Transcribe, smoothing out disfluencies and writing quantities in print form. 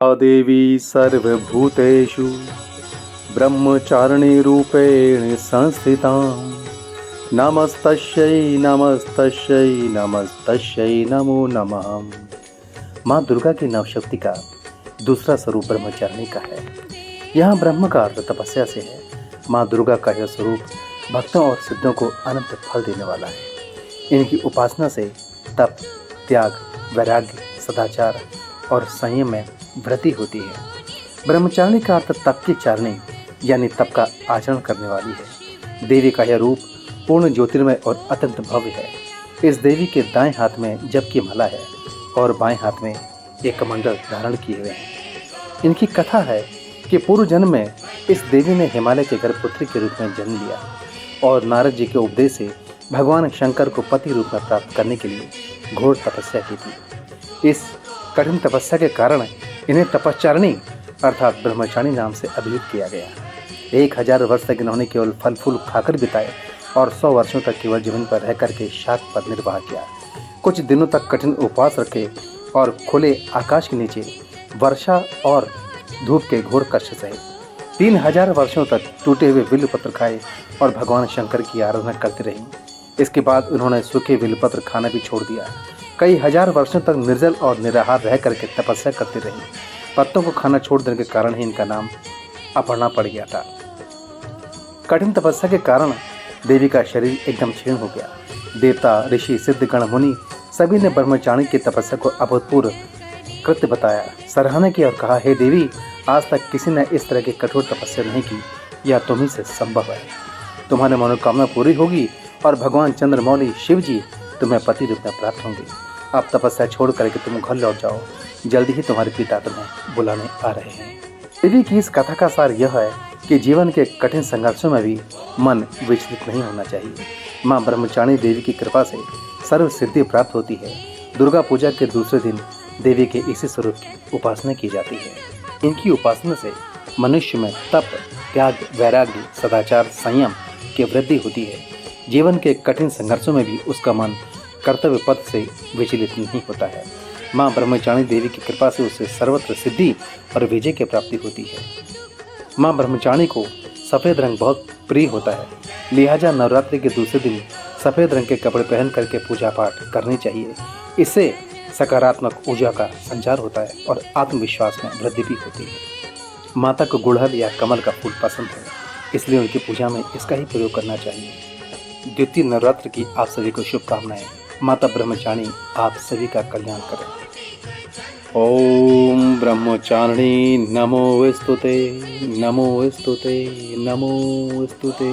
देवी सर्वभूतेषु ब्रह्मचारिणी रूपेण संस्थिता। नमस्तस्यै नमस्तस्यै नमस्तस्यै नमो नमः। माँ दुर्गा की नवशक्ति का दूसरा स्वरूप ब्रह्मचारिणी का है। यहाँ ब्रह्म का अर्थ तपस्या से है। माँ दुर्गा का यह स्वरूप भक्तों और सिद्धों को अनंत फल देने वाला है। इनकी उपासना से तप, त्याग, वैराग्य, सदाचार और संयम में वृद्धि होती है। ब्रह्मचारिणी का अर्थ तप की चारिणी यानी तप का आचरण करने वाली है। देवी का यह रूप पूर्ण ज्योतिर्मय और अत्यंत भव्य है। इस देवी के दाएं हाथ में जप की माला है और बाएं हाथ में एक कमंडल धारण किए हुए हैं। इनकी कथा है कि पूर्व जन्म में इस देवी ने हिमालय के गर्भपुत्री के रूप में जन्म लिया और नारद जी के उपदेश से भगवान शंकर को पति रूप में प्राप्त करने के लिए घोर तपस्या की थी। इस कठिन तपस्या के कारण इन्हें तपश्चारिणी अर्थात ब्रह्मचारिणी नाम से अभिहित किया गया। 1000 वर्ष तक इन्होंने केवल फल फूल खाकर बिताए और 100 वर्षों तक केवल जमीन पर रह करके शाक पर निर्वाह किया। कुछ दिनों तक कठिन उपवास रखे और खुले आकाश के नीचे वर्षा और धूप के घोर कष्ट सहे। 3000 वर्षों तक टूटे हुए बिल्वपत्र खाए और भगवान शंकर की आराधना करते रही। इसके बाद उन्होंने सूखे बिल्वपत्र खाना भी छोड़ दिया। कई हजार वर्षों तक निर्जल और निराहार रह करके तपस्या करते रही। पत्तों को खाना छोड़ देने के कारण ही इनका नाम अपर्णा पड़ गया था। कठिन तपस्या के कारण देवी का शरीर एकदम क्षीण हो गया। देवता, ऋषि, सिद्ध, गण, मुनि सभी ने ब्रह्मचारिणी की तपस्या को अभूतपूर्व कृत्य बताया, सराहना की और कहा, हे देवी, आज तक किसी ने इस तरह की कठोर तपस्या नहीं की। यह तुम्ही से संभव है। तुम्हारी मनोकामना पूरी होगी और भगवान चंद्रमौली शिव जी तुम्हें पति रूप में प्राप्त होंगे। अब तपस्या छोड़ करके तुम घर लौट जाओ। जल्दी ही तुम्हारे पिता तुम्हें बुलाने आ रहे हैं। देवी की इस कथा का सार यह है कि जीवन के कठिन संघर्षों में भी मन विचलित नहीं होना चाहिए। माँ ब्रह्मचारिणी देवी की कृपा से सर्व सिद्धि प्राप्त होती है। दुर्गा पूजा के दूसरे दिन देवी के इसी स्वरूप की उपासना की जाती है। इनकी उपासना से मनुष्य में तप, त्याग, वैराग्य, सदाचार, संयम की वृद्धि होती है। जीवन के कठिन संघर्षों में भी उसका मन कर्तव्य पथ से विचलित नहीं होता है। माँ ब्रह्मचारिणी देवी की कृपा से उसे सर्वत्र सिद्धि और विजय की प्राप्ति होती है। माँ ब्रह्मचारिणी को सफ़ेद रंग बहुत प्रिय होता है, लिहाजा नवरात्रि के दूसरे दिन सफ़ेद रंग के कपड़े पहन करके पूजा पाठ करनी चाहिए। इससे सकारात्मक ऊर्जा का संचार होता है और आत्मविश्वास में वृद्धि भी होती है। माता को गुड़हल या कमल का फूल पसंद है, इसलिए उनकी पूजा में इसका ही प्रयोग करना चाहिए। द्वितीय नवरात्र की आप सभी को शुभकामनाएं। माता ब्रह्मचारिणी आप सभी का कल्याण करें। ओम ब्रह्मचारिणी नमो स्तुते, नमो स्तुते, नमो स्तुते।